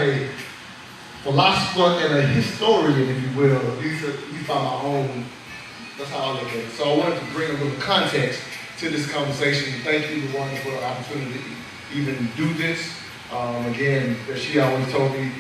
a philosopher and a historian, if you will, at least by my own, that's how I look at it. So I wanted to bring a little context to this conversation. Thank you, Luana, for the opportunity to even do this. Again, as she always told me,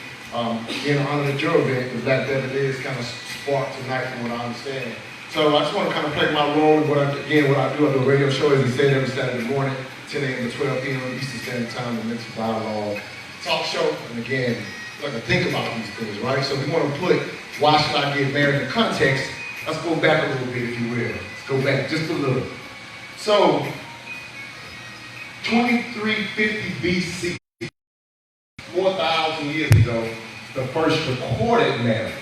being an honor at your event, the Black Devil is kind of sparked tonight from what I understand. So I just want to kind of play my role in what I do. I do a radio show, as he said, every Saturday morning, 10 a.m. to 12 p.m. Eastern Standard Time, the Mental Dialogue talk show. And again, like to think about these things, right? So we want to put why should I get married in context. Let's go back a little bit, if you will. Let's go back just a little. So, 2350 BC, 4,000 years ago, the first recorded marriage.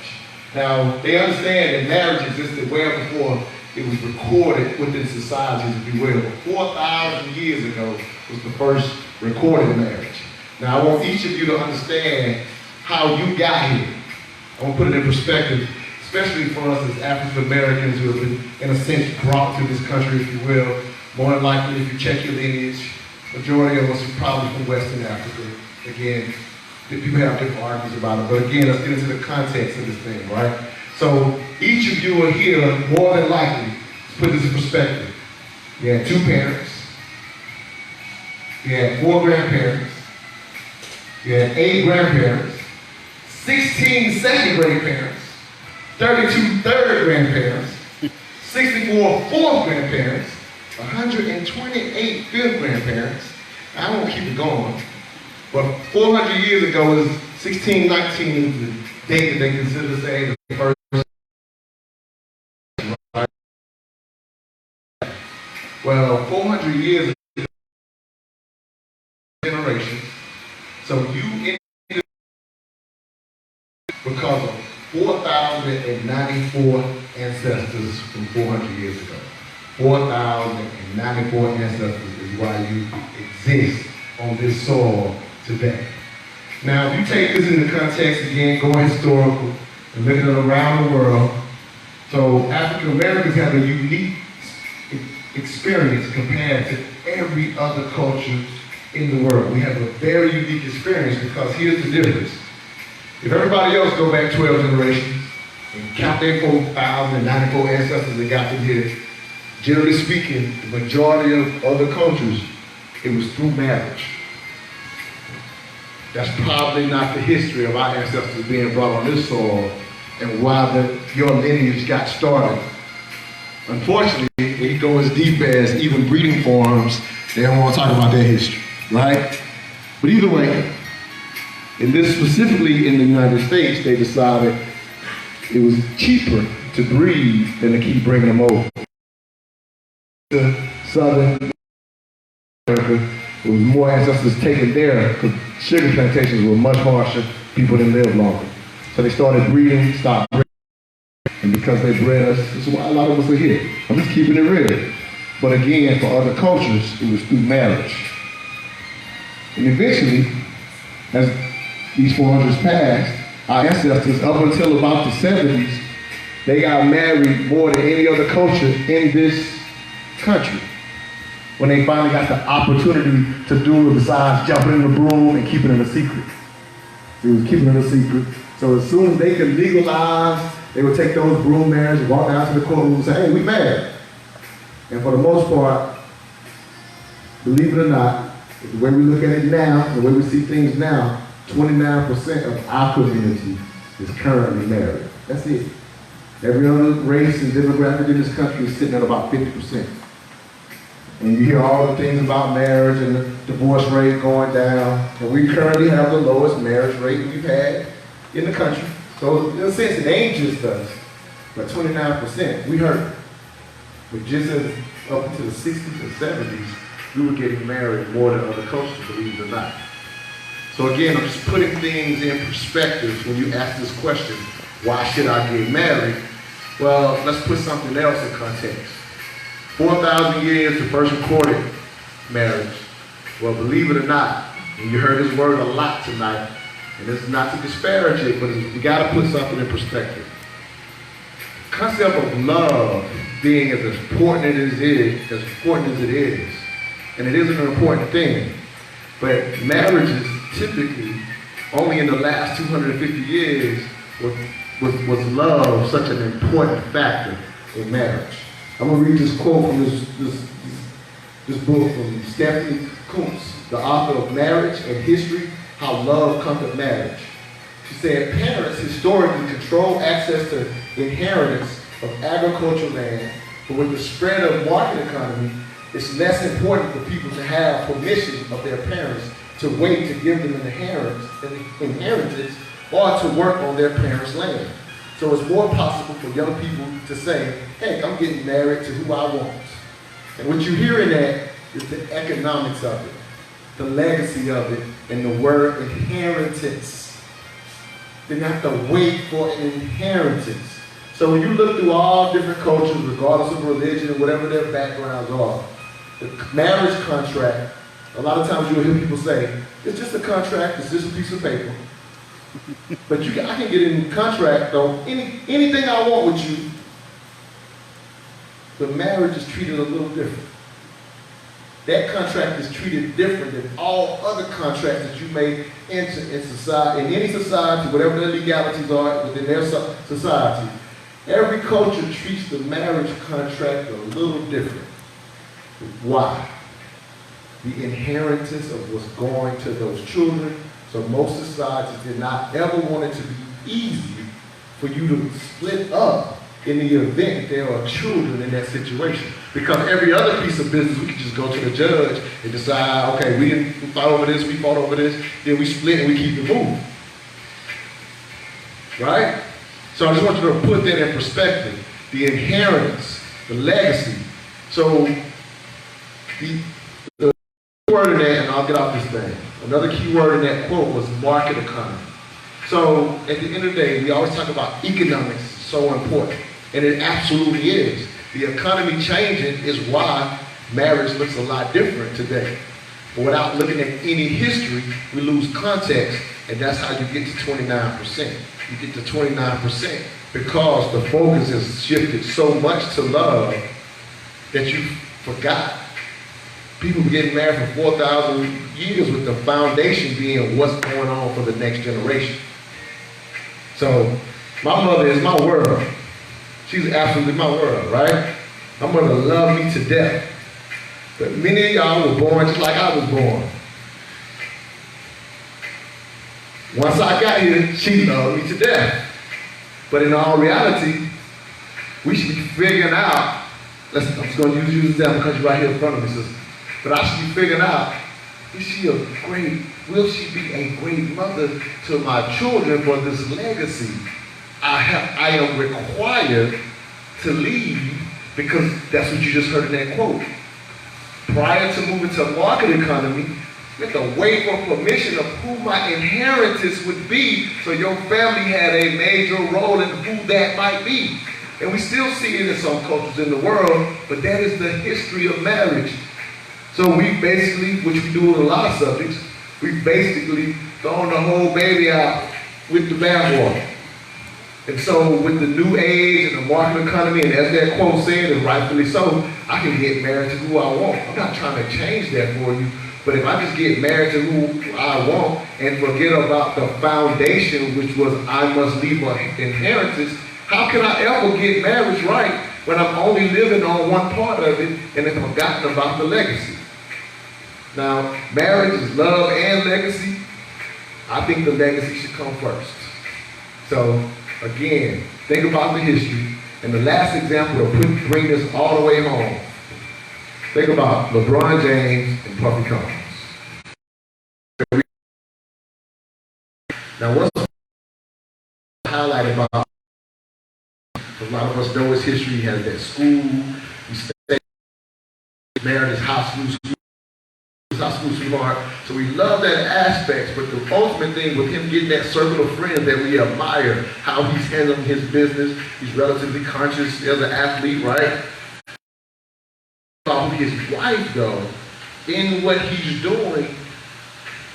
Now, they understand that marriage existed well before it was recorded within societies, if you will. 4,000 years ago was the first recorded marriage. Now, I want each of you to understand how you got here. I want to put it in perspective, especially for us as African Americans who have been, in a sense, brought to this country, if you will. More than likely, if you check your lineage, majority of us are probably from Western Africa. Again, people have different arguments about it, but again, let's get into the context of this thing, right? So each of you are here, more than likely, to put this in perspective. You had 2 parents, you had 4 grandparents, you had 8 grandparents, 16 second grade parents, 32 third grandparents, 64 fourth grandparents, 128 fifth grandparents. I won't keep it going. But 400 years ago, it was 1619 is the date that they consider saying the first. Right? Well, 400 years ago, generations. So you ended because of 4,094 ancestors from 400 years ago. 4,094 ancestors is why you exist on this soil today. Now, if you take this into context again, going historical, and looking at around the world, so African Americans have a unique experience compared to every other culture in the world. We have a very unique experience because here's the difference. If everybody else go back 12 generations and count their 4,094 ancestors that got to here, generally speaking, the majority of other cultures, it was through marriage. That's probably not the history of our ancestors being brought on this soil and why your lineage got started. Unfortunately, when you go as deep as even breeding forums, they don't want to talk about their history, right? But either way, in this specifically in the United States, they decided it was cheaper to breed than to keep bringing them over. Southern America, there was more ancestors taken there because sugar plantations were much harsher, people didn't live longer. So they started breeding, stopped breeding, and because they bred us, that's why a lot of us are here. I'm just keeping it real. But again, for other cultures, it was through marriage. And eventually, as these 400s passed, our ancestors, up until about the 70s, they got married more than any other culture in this country. When they finally got the opportunity to do it besides jumping in the broom and keeping it a secret. It was keeping it a secret. So as soon as they could legalize, they would take those broom marriages, walk down to the courtroom and say, hey, we married. And for the most part, believe it or not, the way we look at it now, the way we see things now, 29% of our community is currently married. That's it. Every other race and demographic in this country is sitting at about 50%. And you hear all the things about marriage and the divorce rate going down. And we currently have the lowest marriage rate we've had in the country. So in a sense, it ain't just us, but 29%, we hurt. But just as up into the 60s and 70s, we were getting married more than other cultures, believe it or not. So again, I'm just putting things in perspective when you ask this question, why should I get married? Well, let's put something else in context. 4,000 years to first recorded marriage. Well, believe it or not, and you heard this word a lot tonight, and this is not to disparage it, but you gotta put something in perspective. The concept of love being as important as it is, and it is an important thing, but marriages typically only in the last 250 years was love such an important factor in marriage. I'm going to read this quote from this book from Stephanie Kuntz, the author of Marriage and History, How Love Conquered Marriage. She said, parents historically control access to inheritance of agricultural land, but with the spread of market economy, it's less important for people to have permission of their parents to wait to give them an inheritance or to work on their parents' land. So it's more possible for young people to say, hey, I'm getting married to who I want. And what you hear in that is the economics of it, the legacy of it, and the word inheritance. They have to wait for an inheritance. So when you look through all different cultures, regardless of religion and whatever their backgrounds are, the marriage contract, a lot of times you'll hear people say, it's just a contract, it's just a piece of paper. But I can get in contract though, anything I want with you, the marriage is treated a little different. That contract is treated different than all other contracts that you may enter in society, in any society, whatever their legalities are within their society. Every culture treats the marriage contract a little different. Why? The inheritance of what's going to those children. So most societies did not ever want it to be easy for you to split up in the event there are children in that situation. Because every other piece of business, we could just go to the judge and decide, okay, we fought over this, we fought over this, then we split and we keep it moving. Right? So I just want you to put that in perspective. The inheritance, the legacy. So the word in that, and I'll get off this thing. Another key word in that quote was market economy. So at the end of the day, we always talk about economics is so important. And it absolutely is. The economy changing is why marriage looks a lot different today. But without looking at any history, we lose context, and that's how you get to 29%. You get to 29% because the focus has shifted so much to love that you forgot. People getting married for 4,000 years with the foundation being what's going on for the next generation. So my mother is my world. She's absolutely my world, right? My mother loved me to death. But many of y'all were born just like I was born. Once I got here, she loved me to death. But in all reality, we should be figuring out, I'm just going to use this example because you're right here in front of me, sister. But I should be figuring out, will she be a great mother to my children for this legacy I am required to leave, because that's what you just heard in that quote. Prior to moving to market economy, you have to wait for permission of who my inheritance would be, so your family had a major role in who that might be. And we still see it in some cultures in the world, but that is the history of marriage. So we basically, which we do with a lot of subjects, we basically thrown the whole baby out with the bathwater. And so with the new age and the market economy, and as that quote said, and rightfully so, I can get married to who I want. I'm not trying to change that for you, but if I just get married to who I want and forget about the foundation, which was I must leave an inheritance, how can I ever get marriage right when I'm only living on one part of it and have forgotten about the legacy? Now, marriage is love and legacy. I think the legacy should come first. So, again, think about the history. And the last example to bring this all the way home. Think about LeBron James and Puffy Combs. Now, what's highlighted about, a lot of us know his history. He has that school. He stayed married his high school sweetheart. So we love that aspect, but the ultimate thing with him getting that circle of friends that we admire, how he's handling his business, he's relatively conscious as an athlete, right? His wife, though, in what he's doing,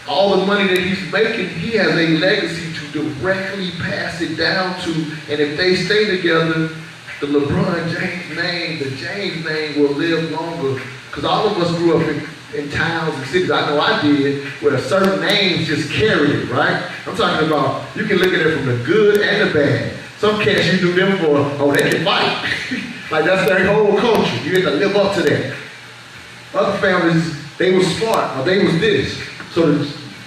all the money that he's making, he has a legacy to directly pass it down to, and if they stay together, the LeBron James name, the James name will live longer, because all of us grew up in towns and cities, I know I did, where certain names just carried it, right? I'm talking about, you can look at it from the good and the bad. Some cats, you knew them for, oh, they can fight. Like, that's their whole culture. You have to live up to that. Other families, they were smart, or they was this. So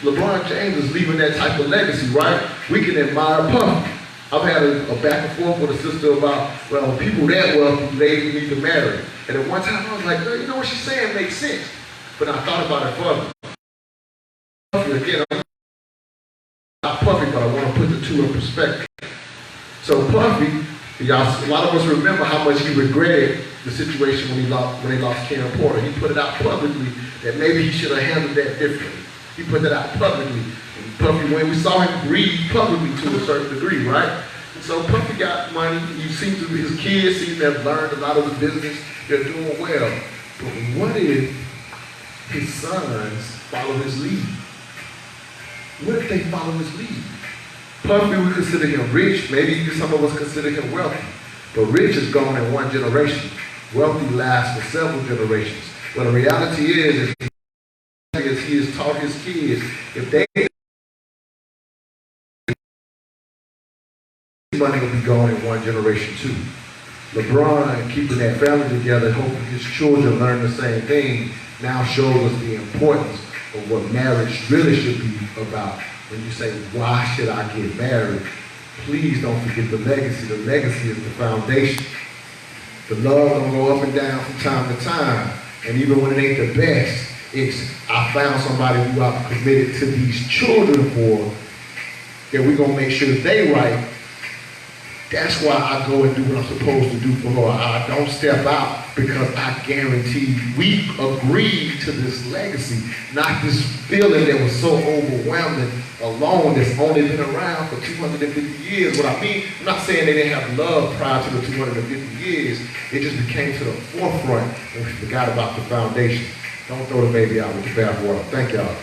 LeBron James is leaving that type of legacy, right? We can admire Puffy. I've had a back and forth with a sister about, well, people that wealthy, they need to marry. And at one time I was like, girl, you know what she's saying makes sense. But I thought about it further. Puffy, again, I'm not Puffy, but I want to put the two in perspective. So Puffy, a lot of us remember how much he regretted the situation when they lost Karen Porter. He put it out publicly that maybe he should have handled that differently. He put that out publicly. And Puffy, when we saw him breathe publicly to a certain degree, right? And so Puffy got money. You seem to, his kids seem to have learned a lot of the business. They're doing well. But what if his sons follow his lead? What if they follow his lead? Puffy, we consider him rich. Maybe some of us consider him wealthy. But rich is gone in one generation. Wealthy lasts for several generations. But the reality is he has taught his kids, if they money will be gone in one generation too. LeBron, keeping that family together, hoping his children learn the same thing, now shows us the importance of what marriage really should be about. When you say, why should I get married? Please don't forget the legacy. The legacy is the foundation. The love don't go up and down from time to time. And even when it ain't the best, it's, I found somebody who I'm committed to these children for, that we're going to make sure they right. That's why I go and do what I'm supposed to do for her. I don't step out because I guarantee we agreed to this legacy, not this feeling that was so overwhelming alone that's only been around for 250 years. What I mean, I'm not saying they didn't have love prior to the 250 years. It just became to the forefront and we forgot about the foundation. Don't throw the baby out with the bathwater. Thank y'all.